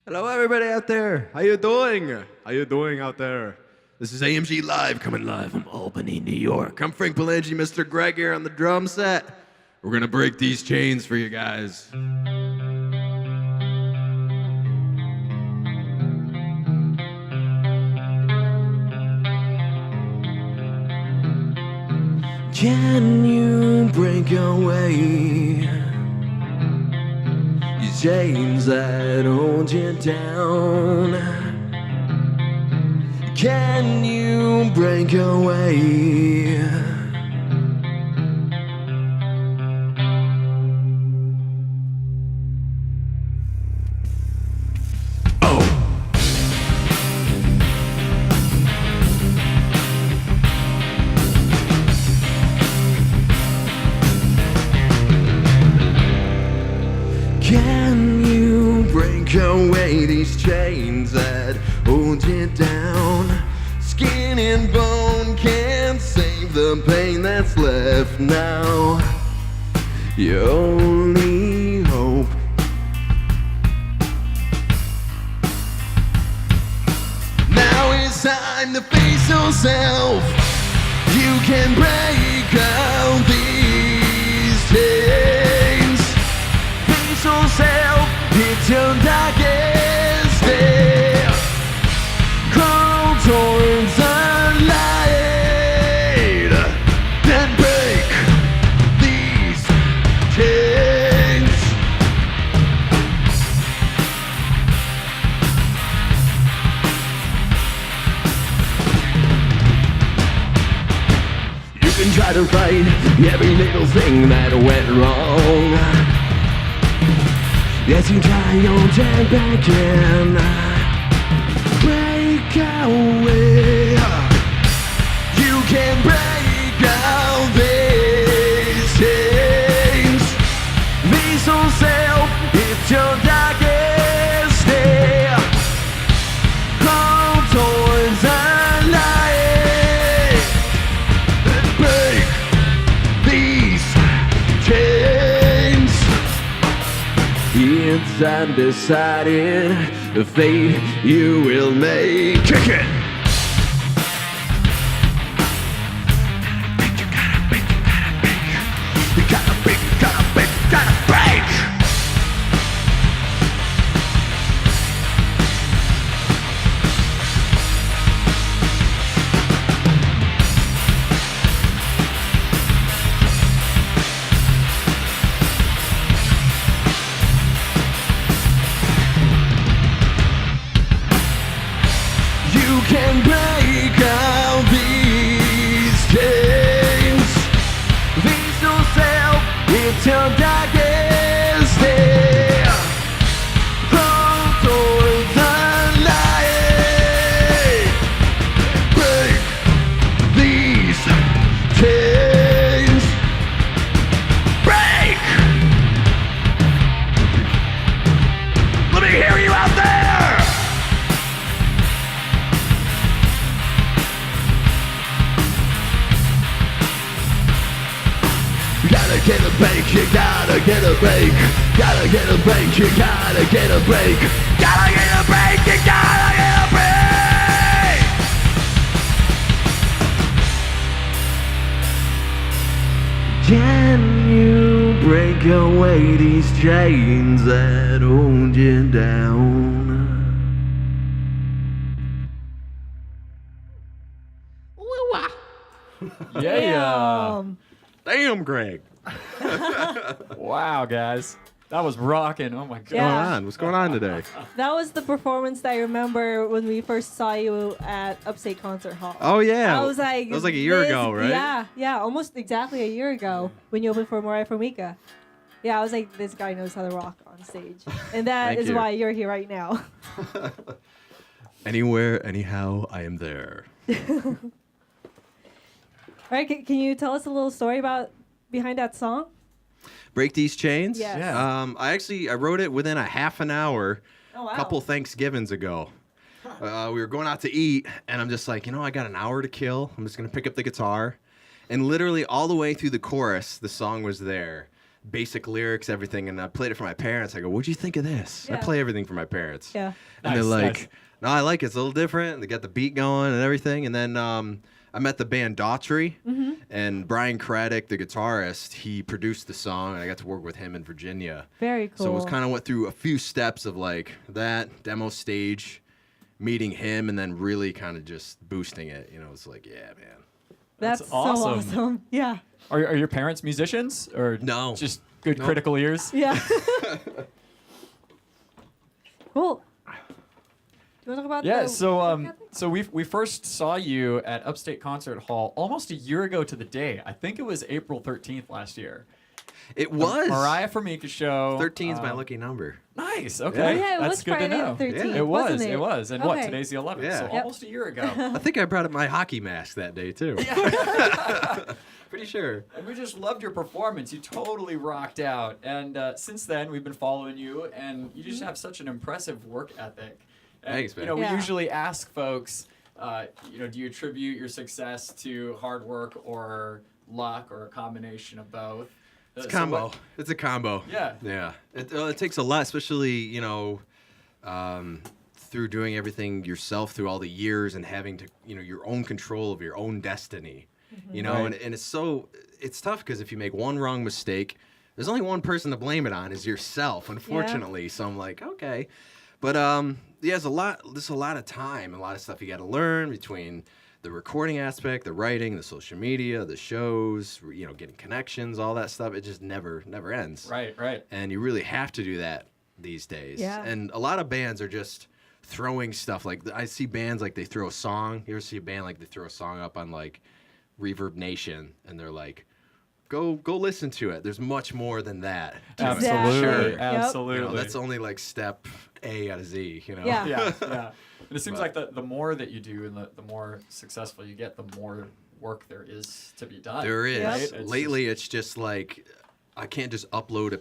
Hello, everybody out there. How you doing? How you doing out there? This is AMG Live, coming live from Albany, New York. I'm Frank Palangi, Mr. Greg here on the drum set. We're gonna break these chains for you guys. Can you break away these chains that hold you down? Can you break away? Can you break away these chains that hold you down? Skin and bone can't save the pain that's left now. Your only hope. Now it's time to face yourself. You can break out these chains. Face yourself, it's your darkest day. Crawl towards the light and break these chains. You can try to right every little thing that went wrong. Yes, you try your turn back in. Break away. You can break out these chains. Face yourself, it's your darkest day. Crawl towards the light and break these chains. It's undecided, the fate you will make. Kick it! You gotta break, you gotta break, you gotta break! You can break out these chains. Face yourself, it's your darkest day. Crawl towards the light. Break these chains. Break! Let me hear you out there! You gotta get a break, you gotta get a break. Gotta get a break, you gotta get a break. Gotta get a break, you gotta get a break. Can you break away these chains that hold you down? Yeah. Damn, Greg. Wow, guys. That was rocking. Oh my god. What's going on? What's going on today? That was the performance that I remember when we first saw you at Upstate Concert Hall. Oh, yeah. I was like, that was like a year ago, right? Yeah, almost exactly a year ago when you opened for Mariah Formica. Yeah, I was like, this guy knows how to rock on stage. And that Thank is you. why you're here right now. Anywhere, anyhow, I am there. All right, can you tell us a little story about behind that song? Break These Chains? Yes. Yeah. I wrote it within a half an hour Oh, wow. a couple Thanksgivings ago. We were going out to eat, and I'm just like, I got an hour to kill. I'm just going to pick up the guitar. And literally all the way through the chorus, the song was there. basic lyrics, everything, and I played it for my parents. I go, "What'd you think of this?" I Yeah. play everything for my parents. Yeah. And they're Nice, like, nice. "No, I like it. It's a little different." And they got the beat going and everything. And then I met the band Daughtry, and Brian Craddock, the guitarist, he produced the song, and I got to work with him in Virginia. Very cool. So it was kind of went through a few steps of like that demo stage, meeting him, and then really kind of just boosting it. You know, it's like, yeah, man. That's That's so awesome. awesome. Yeah. Are your parents musicians or No. just good Nope. critical ears? Yeah. Cool. Do you want to talk about Yeah, the so work ethic? so we first saw you at Upstate Concert Hall almost a year ago to the day. I think it was April 13th last year. It was. Mariah Formica show. 13 is my lucky number. Nice. Oh, Okay. yeah, it That's was good Friday to know. the 13th. Yeah. It was. wasn't It was. And what? Okay. Today's the 11th. Yeah. So Yep. almost a year ago. I think I brought up my hockey mask that day too. Pretty sure. And we just loved your performance. You totally rocked out. And since then, we've been following you, and you just have such an impressive work ethic. And, Thanks, man. You know, Yeah. we usually ask folks, do you attribute your success to hard work or luck or a combination of both? It's a So combo. what- It's a combo. Yeah. Yeah. It takes a lot, especially, through doing everything yourself through all the years and having to, your own control of your own destiny. Right. And it's tough because if you make one wrong mistake, there's only one person to blame it on is yourself, unfortunately. So I'm like, okay. But there's a lot of time, a lot of stuff you got to learn between the recording aspect, the writing, the social media, the shows, getting connections, all that stuff. It just never ends. Right. And you really have to do that these days. Yeah. And a lot of bands are just throwing stuff. Like I see bands like they throw a song. You ever see a band like they throw a song up on like Reverb Nation and they're like, go listen to it. There's much more than that. to it. Absolutely. Sure. Yep. Absolutely. That's only like step A out of Z, Yeah. Yeah. And it seems like the more that you do and the more successful you get, the more work there is to be done. There is. Yep. It's Lately, it's just like I can't just upload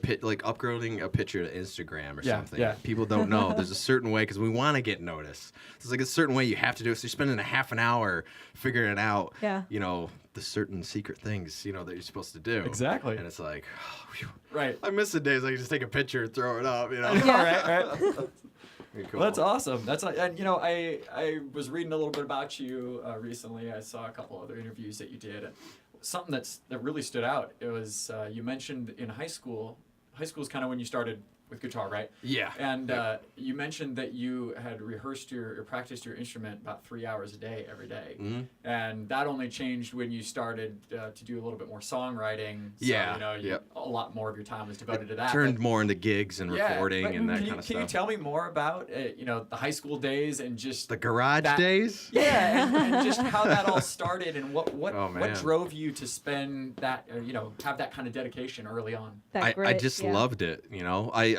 uploading a picture to Instagram or Yeah, something. yeah. People don't know. There's a certain way because we want to get noticed. There's like a certain way you have to do it. So you're spending a half an hour figuring it out. Yeah. The certain secret things that you're supposed to do. Exactly. And it's like, whew. Right. I miss the days I could just take a picture and throw it up. Yeah. Right. Pretty cool. Well, that's awesome. And I was reading a little bit about you recently. I saw a couple other interviews that you did. And something that really stood out. It was you mentioned in high school. High school is kind of when you started with guitar, right? Yeah. And Yeah. you mentioned that you had rehearsed or practiced your instrument about 3 hours a day every day. Mhm. And that only changed when you started to do a little bit more songwriting. So, Yeah, you, yep. a lot more of your time was devoted to that. Turned But- more into gigs and recording but and that can kind of Can you stuff. tell me more about the high school days and just The garage that- days? Yeah, and just how that all started and what Oh, what man. drove you to spend that have that kind of dedication early on. That I grit, just yeah. loved it.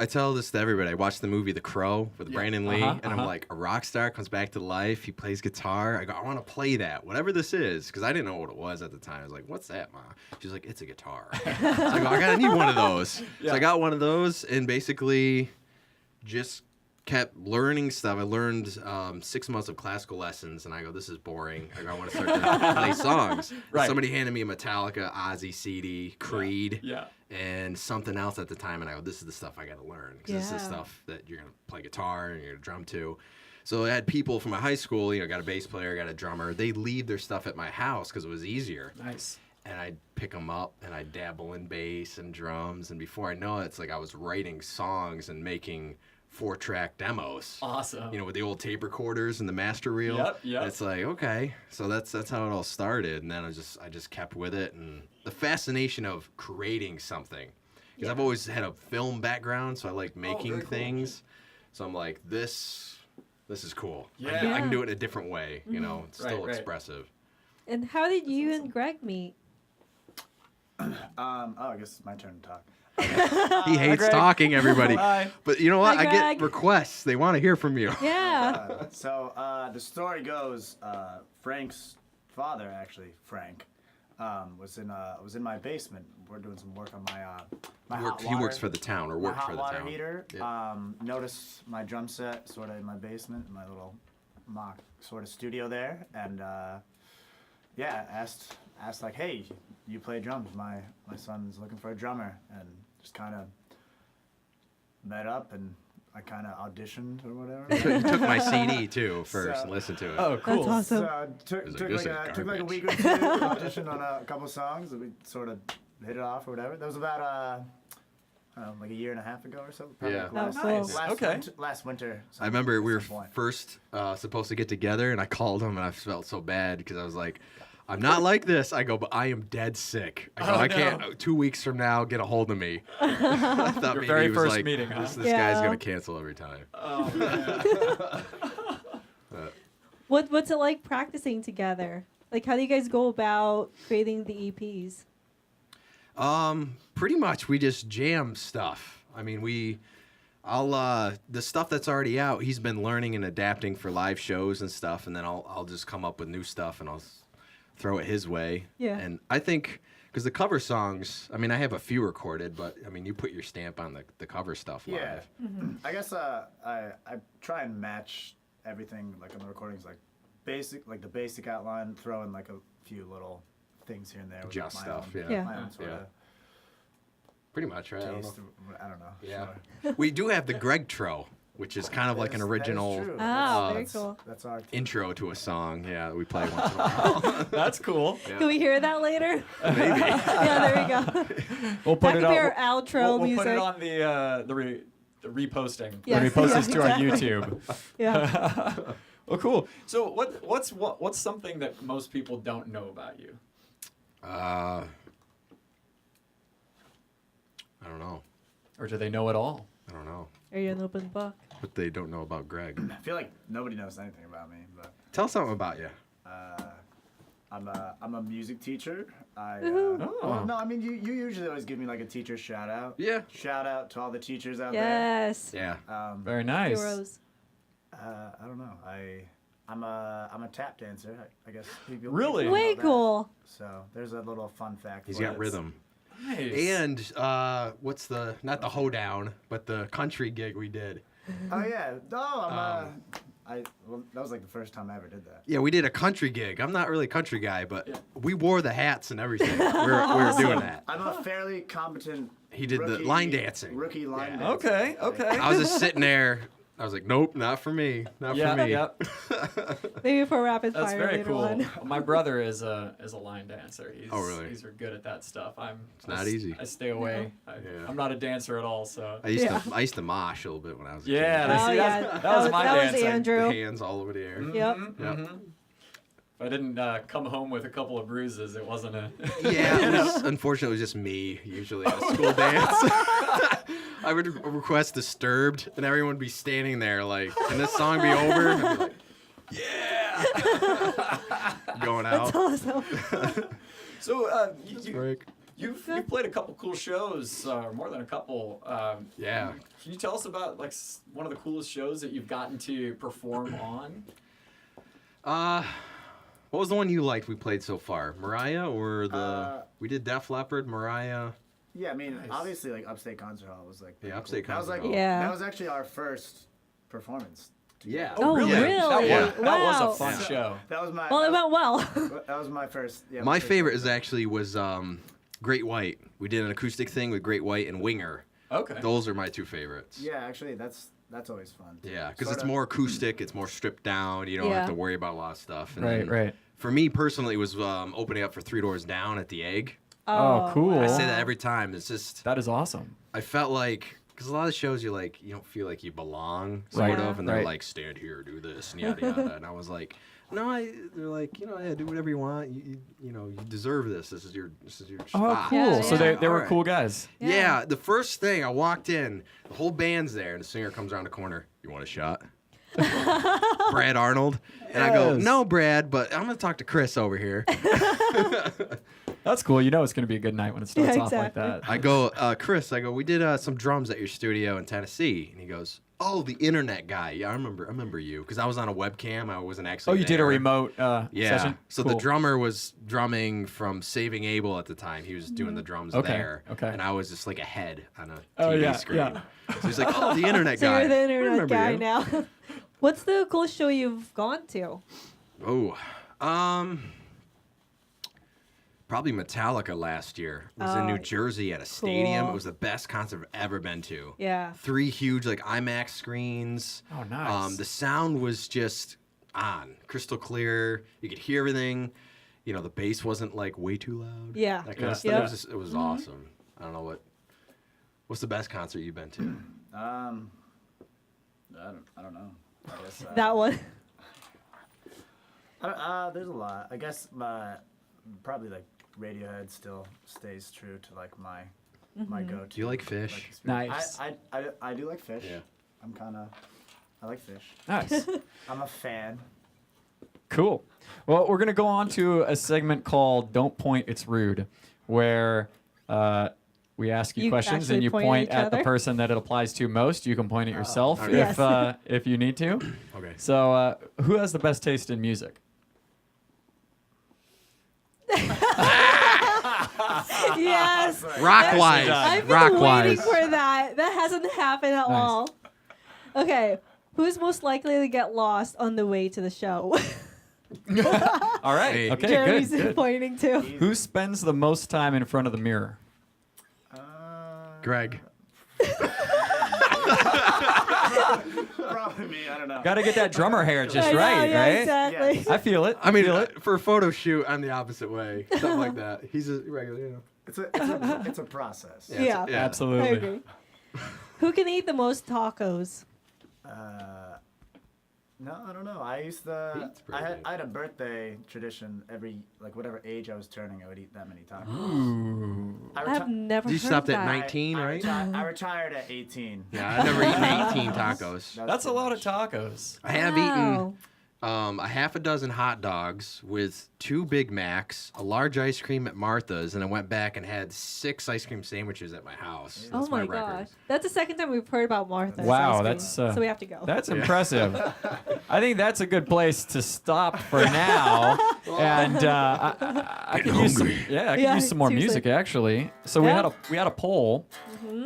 I tell this to everybody. I watched the movie The Crow with Yeah. Brandon Lee, Uh-huh, and I'm uh-huh. like, a rock star comes back to life. He plays guitar. I go, I want to play that, whatever this is, because I didn't know what it was at the time. I was like, what's that, Mom? She's like, it's a guitar. So I go, I need one of those. Yeah. So I got one of those, and basically just kept learning stuff. I learned 6 months of classical lessons, and I go, this is boring. I go, I want to start to play songs. Right. Somebody handed me a Metallica, Ozzy CD, Creed, Yeah. and something else at the time, and I go, this is the stuff I got to learn, because this is Yeah. stuff that you're going to play guitar and you're going to drum to. So I had people from my high school, got a bass player, got a drummer. They leave their stuff at my house because it was easier. Nice. And I'd pick them up, and I'd dabble in bass and drums, and before I know it, it's like I was writing songs and making 4-track demos. Awesome. With the old tape recorders and the master reel. Yep. And it's like, okay, so that's how it all started, and then I just kept with it, and the fascination of creating something, because I've always had a film background, so I like making very cool. things. So I'm like, this is cool. Yeah. I can do it in a different way. It's still Right. expressive. And how did you and Greg meet? I guess it's my turn to talk. He hates Greg. talking, everybody. Hi. But you know what? Hi, I get Greg. requests. They want to hear from you. Yeah. So the story goes, Frank's father, actually Frank, was in my basement. We're doing some work on my hot He water. works for the town, or my worked hot for the water town. heater. Yeah. Noticed my drum set sort of in my basement, my little mock sort of studio there, and asked like, hey, you play drums? My son's looking for a drummer, and just kind of met up and I kind of auditioned or whatever. You took my CD too first and listened to it. Oh, cool. That's awesome. So took This like is a garbage. week or two, auditioned on a couple songs, and we sort of hit it off or whatever. That was about I don't know, like a year and a half ago or so. Probably Yeah. like Oh, cool. last winter. I remember we were at some point. first supposed to get together, and I called him, and I felt so bad because I was like, I'm not like this. I go, but I am dead sick. I go, Oh, I no. can't. 2 weeks from now, get a hold of me. I thought Your maybe very he was first like, meeting, huh? This Yeah. guy's gonna cancel every time. Oh, man. What's it like practicing together? Like, how do you guys go about creating the E EPs? Pretty much we just jam stuff. I mean, the stuff that's already out, he's been learning and adapting for live shows and stuff, and then I'll just come up with new stuff and I'll throw it his way. Yeah. And I think because the cover songs, I mean, I have a few recorded, but I mean, you put your stamp on the cover stuff live. Yeah. I guess I try and match everything like on the recordings, like the basic outline, throw in like a few little things here and there. With Just my stuff, own, yeah. Yeah. My own sort Yeah. of Pretty much, right? I don't taste. know. I don't know. Yeah. Sure. We do have the Greg Tro, which is kind of like an That is original true. Oh, very it's cool. That's our thing. intro to a song. Yeah, that we play once in a while. That's cool. Yeah. Can we hear that later? Maybe. Yeah, there we go. We'll put That it could be on. our outro We'll music. put it on the reposting. Yes, When we post yes, this to our exactly. YouTube. Yeah. Well, cool. So what's something that most people don't know about you? I don't know. Or do they know it all? I don't know. Are you an open book? What they don't know about Greg. I feel like nobody knows anything about me, but Tell something about you. I'm a music teacher. Woohoo. Oh. No, I mean you usually always give me like a teacher shout out. Yeah. Shout out to all the teachers out Yes. Yeah. there. Very nice. Heroes. I don't know. I'm a tap dancer. I guess people Really? people know Way that. cool. So there's a little fun fact. He's for got you. rhythm. Nice. And what's not the hoedown, but the country gig we did. Oh yeah. No, well, that was like the first time I ever did that. Yeah, we did a country gig. I'm not really a country guy, but Yeah. we wore the hats and everything. we were doing that. I'm a fairly competent. He did the rookie- line dancing. Rookie line Yeah. dancer. Okay. Okay. I was just sitting there. I was like, nope, not for me. Not yeah. for me. Yeah. Maybe for rapid That's fire very later cool. on. My brother is a line dancer. He's, Oh, really? He's good at that stuff. It's not easy. I stay away. Yeah. I'm not a dancer at all. So. I used Yeah. to mosh a little bit when I was a Yeah, kid. that's- Oh see, yeah, that was my that was dancing. Andrew. The hands all over the air. Yep. Yep. If I didn't come home with a couple of bruises, it wasn't a. Yeah, it was, unfortunately, it was just me usually at a school dance. I would request Disturbed, and everyone would be standing there like, can this song be over? And I'd be like, yeah! Going out. That's awesome. So Break. you've played a couple cool shows, more than a couple. Yeah. Can you tell us about like one of the coolest shows that you've gotten to perform on? What was the one you liked we played so far? Mariah or we did Def Leppard, Mariah. Yeah, I mean, Nice. obviously, like Upstate Concert Hall was like. Yeah, pretty Upstate cool. That was Concert like, Hall. Yeah. That was actually our first performance. Yeah. Oh, really? That was Wow. a fun Yeah. show. That was my. Well, it went well. That was my first. Yeah, My first favorite performance. was Great White. We did an acoustic thing with Great White and Winger. Okay. Those are my two favorites. Yeah, actually, that's always fun. too. Yeah, because Sort it's of- more acoustic, it's more stripped down. You don't Yeah. have to worry about a lot of stuff. And Right. then Right. For me personally, it was opening up for Three Doors Down at the Egg. Oh, cool. I say wow. that every time. It's just That is awesome. I felt like because a lot of shows you don't feel like you belong, sort Right. of, and they're Right. like stand here, do this, and yada yada. And I was like, no, they're like, yeah, do whatever you want. You deserve this. This is your Oh, spot. cool. Yeah, So yeah. they were Alright. cool guys. Yeah, the first thing I walked in, the whole band's there, and the singer comes around the corner. You want a shot? Brad Arnold. And I go, Yes. no, Brad, but I'm going to talk to Chris over here. That's cool. You know it's gonna be a good night when it starts Yeah, off like exactly. that. I go, Chris, we did some drums at your studio in Tennessee. And he goes, oh, the internet guy. Yeah, I remember you. Because I was on a webcam. I wasn't actually Oh, you did a there. remote Yeah. session? So Cool. the drummer was drumming from Saving Abel at the time. He was doing the drums Okay, there. okay. And I was just like a head on a TV Oh, yeah, screen. yeah. So he's like, oh, the internet So guy. you're the I internet remember guy you. now. What's the coolest show you've gone to? Oh, Probably Metallica last year. It was in New Jersey at a stadium. cool. It was the best concert I've ever been to. Yeah. 3 huge like IMAX screens. Oh, nice. The sound was just on, crystal clear. You could hear everything. You know, the bass wasn't like way too loud. Yeah. That kind of stuff. It was awesome. I don't know what's the best concert you've been to? I don't know. I guess, That one. there's a lot. I guess probably like Radiohead still stays true to like my go-to. Do you like Fish? Nice. I do like Fish. Yeah. I like Fish. Nice. I'm a fan. Cool. Well, we're going to go on to a segment called Don't Point, It's Rude, where we ask you You questions actually and you point at point each at the other? person that it applies to most. You can point at yourself okay. if you need to. Okay. So who has the best taste in music? Yes. Rock-wise. I've been Rock-wise. waiting for that. That hasn't happened at Nice. all. Okay. Who's most likely to get lost on the way to the show? All right. Hey. Okay, Jeremy's good. pointing to. Who spends the most time in front of the mirror? Greg. Probably me. I don't know. Got to get that drummer hair just I know, right, yeah, right? Exactly. Yes. I feel it. I mean, feel it. for a photo shoot, I'm the opposite way. Something like that. He's a regular, you know. It's a process. Yeah. Yeah. I Absolutely. agree. Who can eat the most tacos? No, I don't know. I used to. Pete's pretty good. I had a birthday tradition every whatever age I was turning, I would eat that many tacos. I've never You heard stopped that. at 19, right? I retired at 18. Yeah, I've never eaten 18 tacos. That's a lot of tacos. I have eaten Wow. a half a dozen hot dogs with 2 Big Macs, a large ice cream at Martha's, and I went back and had 6 ice cream sandwiches at my house. Oh That's my record. gosh. That's the second time we've heard about Martha's. Wow, ice cream. that's, so we have to go. That's impressive. I think that's a good place to stop for now. And I could use some, I could Yeah, use some more seriously. music actually. So Yeah. we had a poll,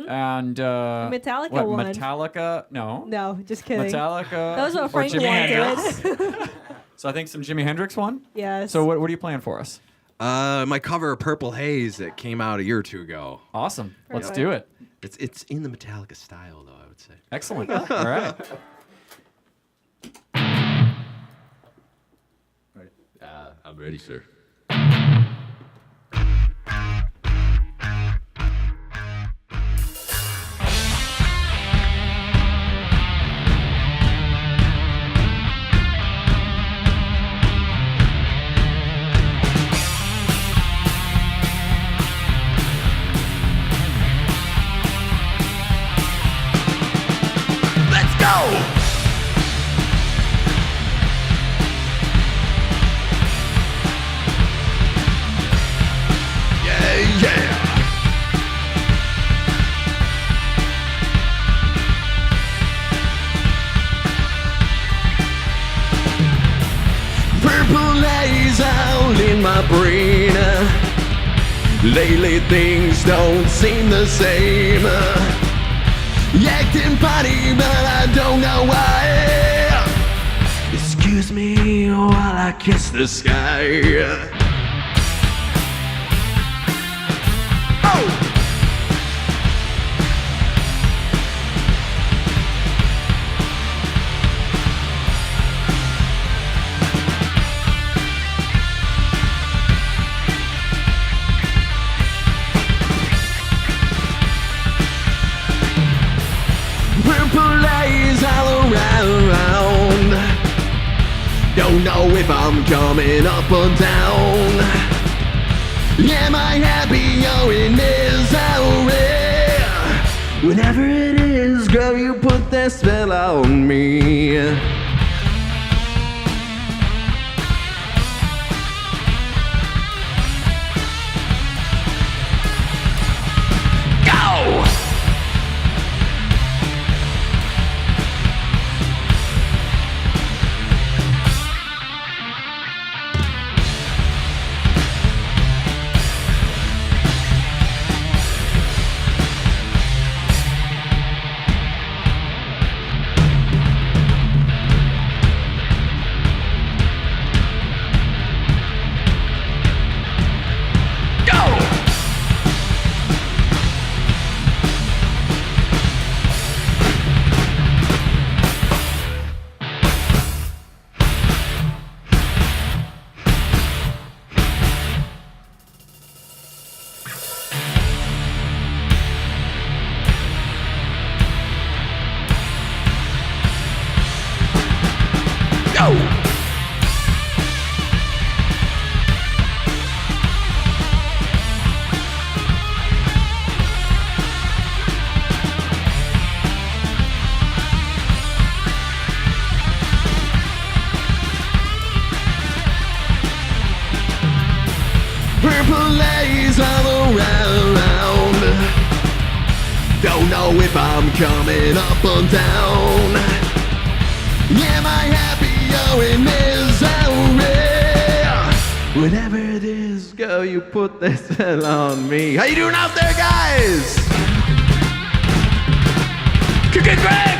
and Metallica what, won. Metallica? No. No, just kidding. Metallica. That was what or Frank Jimi Hendrix. wanted. So I think some Jimi Hendrix won. Yes. So what are you playing for us? My cover of Purple Haze that came out a year or 2 ago. Awesome. Let's Perfect. do it. It's in the Metallica style, though, I would say. Excellent. All right. I'm ready, sir. Let's go! Yeah. Purple haze out in my brain. Lately things don't seem the same. Acting funny, but I don't know why. Excuse me while I kiss the sky. Oh! Purple haze all around. Don't know if I'm coming up or down. Am I happy or in misery? Whatever it is, girl, you put that spell on me. Go! don't know if I'm coming up or down. Am I happy or in misery? Whatever it is, girl, you put this spell on me. How you doing out there, guys? Kick it, Greg!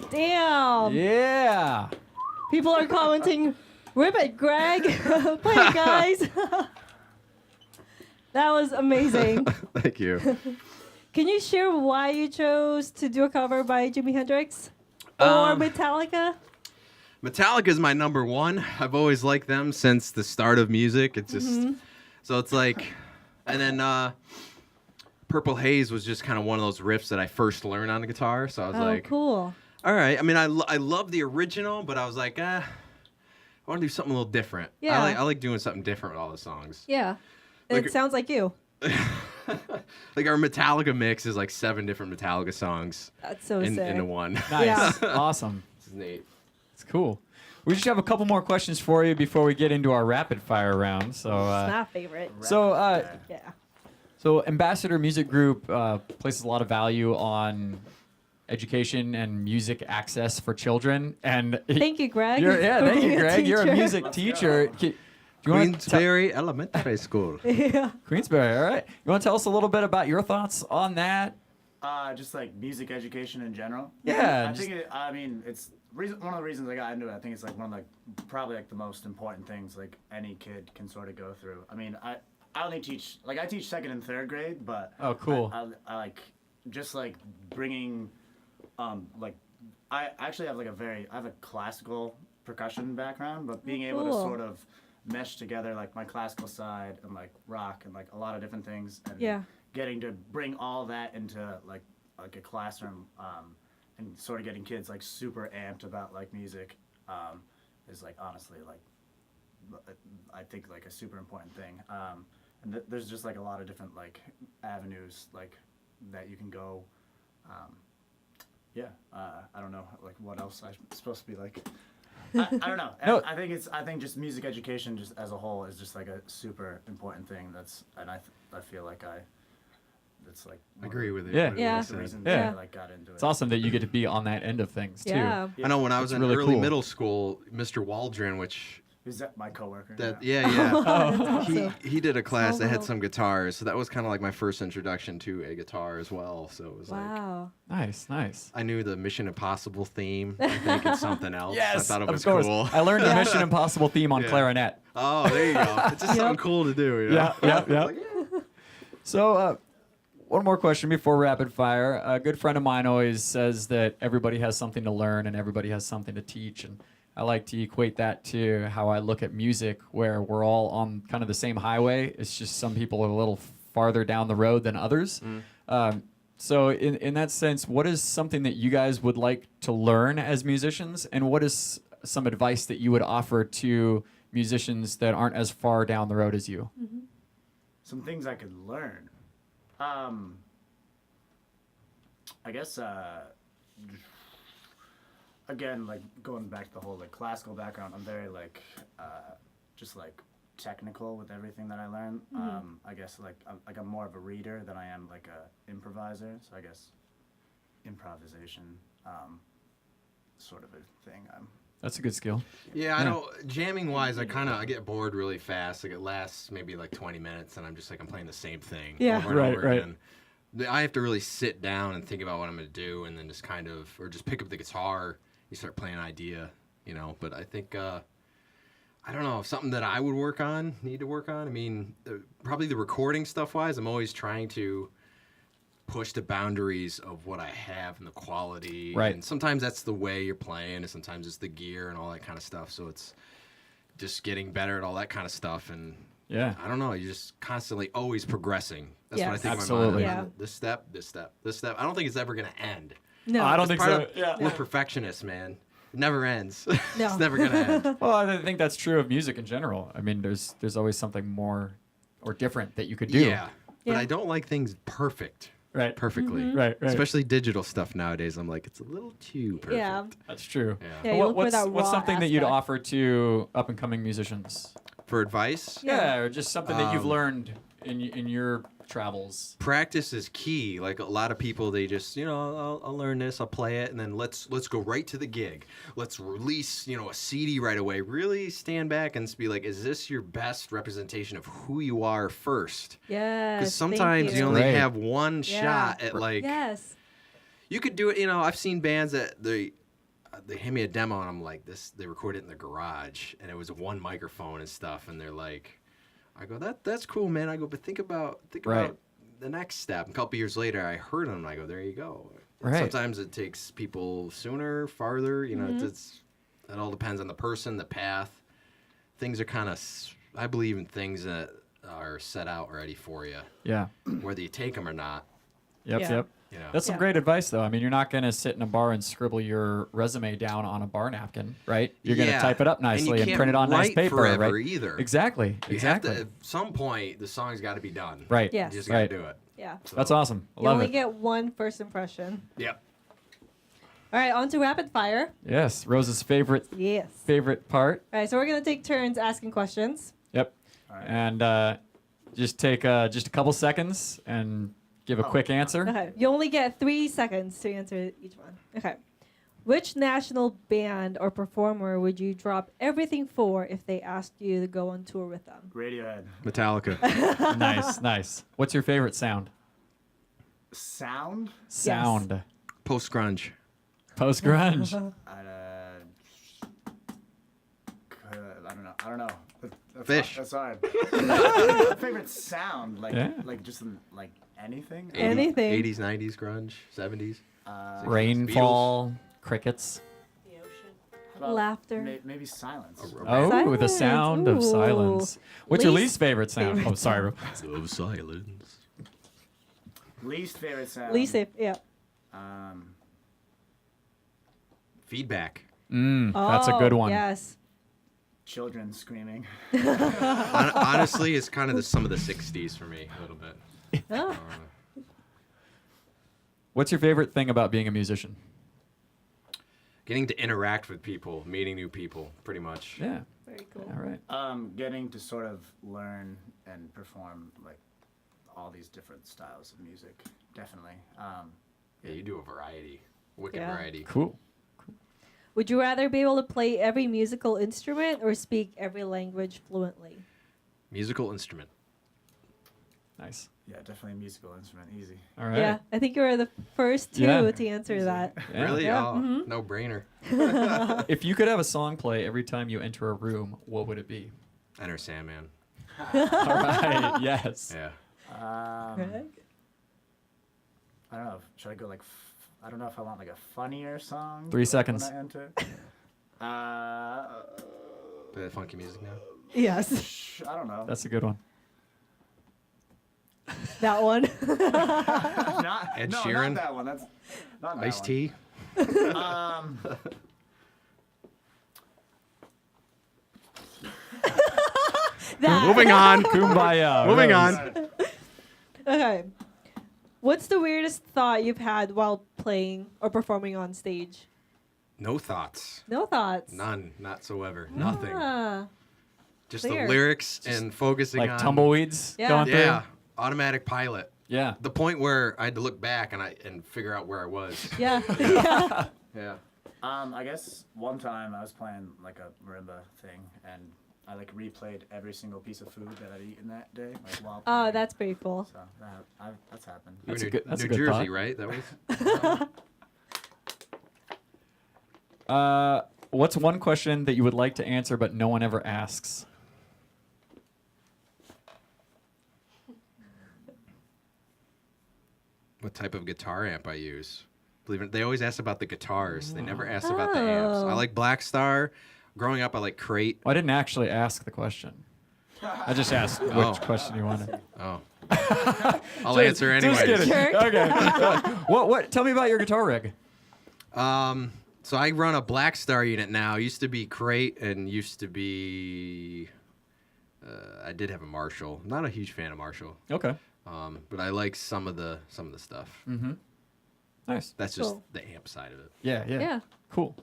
Damn. Yeah. People are commenting, rip it, Greg. Play it, guys. That was amazing. Thank you. Can you share why you chose to do a cover by Jimi Hendrix or Metallica? Metallica is my number one. I've always liked them since the start of music. It's just so it's like, and then Purple Haze was just kind of one of those riffs that I first learned on the guitar. So I was like, cool. all right. I mean, I love the original, but I was like, I want to do something a little different. Yeah. I like doing something different with all the songs. Yeah. Like- It sounds like you. Like our Metallica mix is like 7 different Metallica songs That's so sick. into one. Nice. Yeah. Awesome. This is neat. It's cool. We just have a couple more questions for you before we get into our rapid fire round. So, It's my favorite. Yeah. So Ambassador Music Group places a lot of value on education and music access for children. And Thank you, Greg. yeah, for thank being you, a Greg. You're a teacher. music teacher. Do you want to Queensberry Elementary School. Yeah. Queensberry? All right. You want to tell us a little bit about your thoughts on that? Just like music education in general. Yeah. I just- think it's one of the reasons I got into it. I think it's like one of like probably like the most important things like any kid can sort of go through. I mean, I only teach like I teach 2nd and 3rd grade, but Oh, cool. I like just like bringing like I actually have like I have a classical percussion background, but being able to cool. sort of mesh together like my classical side and like rock and like a lot of different things and Yeah. getting to bring all that into like a classroom and sort of getting kids like super amped about like music is like honestly like I think like a super important thing and there's just like a lot of different like avenues like that you can go I don't know like what else I'm supposed to be like I don't know. No. I think just music education just as a whole is just like a super important thing. I feel like that's like I agree with it. Yeah. what Yeah. was the said. reason Yeah. I like got into it. It's awesome that you get to be on that end of things too. Yeah. I know when I was That's in really early cool. middle school, Mr. Waldron, which Is that my coworker? yeah, he did a class that had Small some guitars, so that was kind of like my first introduction to a guitar as well. So it was like Wow. Nice, nice. I knew the Mission Impossible theme. I think it's something else. Yes, I thought it of was course. cool. I learned the Mission Impossible theme on Yeah. clarinet. Oh, there you go. It's just something Yep. cool to do. You know? Yeah. So, one more question before rapid fire. A good friend of mine always says that everybody has something to learn and everybody has something to teach. And I like to equate that to how I look at music, where we're all on kind of the same highway. It's just some people are a little farther down the road than others. So in that sense, what is something that you guys would like to learn as musicians, and what is some advice that you would offer to musicians that aren't as far down the road as you? Some things I could learn. I guess again, like going back to the whole like classical background, I'm very like just like technical with everything that I learn. I guess like I'm more of a reader than I am like a improviser. So I guess improvisation, sort of a thing. That's a good skill. Yeah, I don't. Jamming wise, I get bored really fast. Like it lasts maybe like 20 minutes, and I'm just like I'm playing the same thing over and over again. I have to really sit down and think about what I'm going to do, and then just kind of, or just pick up the guitar. You start playing an idea, you know. But I think I don't know, something that I would need to work on. I mean, probably the recording stuff wise, I'm always trying to push the boundaries of what I have and the quality. Right. And sometimes that's the way you're playing, and sometimes it's the gear and all that kind of stuff. So it's just getting better at all that kind of stuff. And Yeah. I don't know, you're just constantly always progressing. That's what I Yes. think Absolutely. in my mind. This step, this step, this step. I don't think it's ever going to end. No. I don't think so. Part of- Yeah. We're perfectionists, man. It never ends. No. It's never going to end. Well, I think that's true of music in general. I mean, there's always something more or different that you could do. Yeah. But Yeah. I don't like things perfect. Right. Perfectly. Right. Right. Especially digital stuff nowadays. I'm like, it's a little too perfect. Yeah. That's true. Yeah. Yeah, you look for what's that what's raw something that you'd aspect. offer to up and coming musicians? For advice, Yeah, or just something that you've Um, learned in your travels. practice is key. Like a lot of people, they just, I'll learn this, I'll play it, and then let's go right to the gig. Let's release, a CD right away. Really stand back and be like, is this your best representation of who you are first? Yes. Because thank sometimes you only Great. have one Yeah. shot at like. Yes. You could do it. I've seen bands that they hand me a demo and I'm like, they recorded it in the garage and it was one microphone and stuff, and they're like, I go, that's cool, man. I go, but think about Right. the next step. A couple years later, I heard them and I go, there you go. And Right. sometimes it takes people sooner, farther. It all depends on the person, the path. Things are kind of, I believe in things that are set out already for you, Yeah. whether you take them or not. Yep. Yeah. Yep. That's some Yeah. great advice, though. I mean, you're not going to sit in a bar and scribble your resume down on a bar napkin, right? You're going to Yeah. type it up And you nicely and can't print it on nice write paper, forever right? either. Exactly. You Exactly. have to, at some point, the song's got to be done. Right. Yes. You just Right. got to do it. Yeah. So, That's awesome. I You love only it. get one first impression. Yep. All right, on to rapid fire. Yes. Rose's favorite Yes. part. All right, so we're gonna take turns asking questions. Yep. All right. And just take just a couple seconds and give a quick answer. Okay, you only get 3 seconds to answer each one. Okay. Which national band or performer would you drop everything for if they asked you to go on tour with them? Radiohead. Metallica. Nice, nice. What's your favorite sound? Sound? Sound. Post grunge. Post grunge. I don't know. That's Fish. That's hard. Favorite sound, like Yeah. like just like anything. Anything. 80s, 90s grunge, 70s. Rainfall. Crickets. Well, Laughter. Maybe silence. Oh, the Silence. sound of Ooh. silence. What's your Least least favorite sound? favorite Oh, sorry. Of silence. Least favorite sound. Least safe. Yeah. Feedback. That's a good Oh, one. Yes. Children screaming. Honestly, it's kind of some of the 60s for me, a little bit. Oh. What's your favorite thing about being a musician? Getting to interact with people, meeting new people, pretty much. Yeah. Very cool. All right. Getting to sort of learn and perform like all these different styles of music. Definitely. Yeah, you do a variety. Wicked Yeah. variety. Cool. Would you rather be able to play every musical instrument or speak every language fluently? Musical instrument. Nice. Yeah, definitely a musical instrument. Easy. All right. Yeah, I think you were the first two Yeah. to answer that. Yeah. Really? Yeah, Oh, mhm. no brainer. If you could have a song play every time you enter a room, what would it be? Enter Sandman. All right. Yes. Yeah. Greg? I don't know. Should I go like? I don't know if I want like a funnier song. 3 seconds. When I enter. Play that funky music now. Yes. I don't know. That's a good one. That one. not Ed no, Sheeran? Not that one. That's not that Ice-T. one. That. Moving on. Kumbaya. Moving Rose. on. Okay. What's the weirdest thought you've had while playing or performing on stage? No thoughts. No thoughts. None. Whatsoever. Nothing. Ah, Just clear. the lyrics and focusing Like on tumbleweeds Yeah. going Yeah. Automatic pilot. through. Yeah. The point where I had to look back and figure out where I was. yeah. yeah. Yeah. I guess one time I was playing like a marimba thing, and I like replayed every single piece of food that I'd eaten that day, like while playing. Oh, that's pretty cool. So that's happened. You were That's a New, good- that's a New good Jersey, thought. right? That was. What's one question that you would like to answer but no one ever asks? What type of guitar amp I use? Believe it, they always ask about the guitars. They never ask about the amps. I Oh. like Black Star. Growing up, I like Crate. Well, I didn't actually ask the question. I just asked which Oh. question you wanted. Oh. I'll answer Just anyway. kidding. Jerk. Okay. What? Tell me about your guitar rig. So I run a Black Star unit now. Used to be Crate and used to be. I did have a Marshall. I'm not a huge fan of Marshall, Okay. but I like some of the stuff. Mm-hmm. Nice. That's just Cool. the amp side of it. Yeah. Yeah. Yeah. Cool.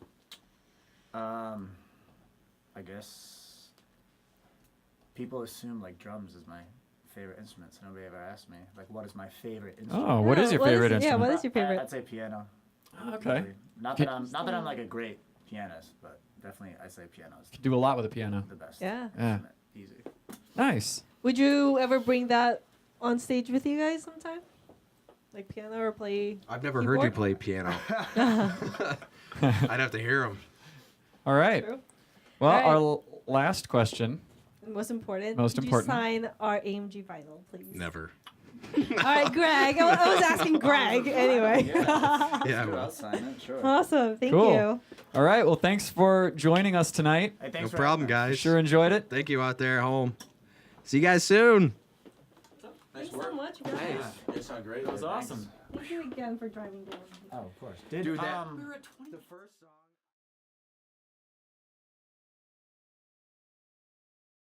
I guess people assume like drums is my favorite instrument, so nobody ever asked me like what is my favorite instrument. Oh, what is your favorite Yeah, instrument? what is your favorite? I'd say piano. Okay. Really. Not that I'm like a great pianist, but definitely I say piano is Could do a lot with a piano. the best. Yeah. Yeah. Instrument. Easy. Nice. Would you ever bring that on stage with you guys sometime? Like piano or play? I've never heard you Keyboard? play piano. I'd have to hear them. All right. True. Well, All right. our last question. Most important. Most Would important. you sign our AMG vinyl, please? Never. All right, Greg. I was asking Greg anyway. Yeah, Sure, well. I'll sign it. Sure. Awesome. Thank Cool. you. All right. Well, thanks for joining us tonight. Hey, No thanks for problem, having me. guys. Sure enjoyed it. Thank you out there at home. See you guys soon. Thanks so much, guys. It sounded great. That was awesome. Thank you again for driving down. Oh, of course. Did Dude, um, the first song.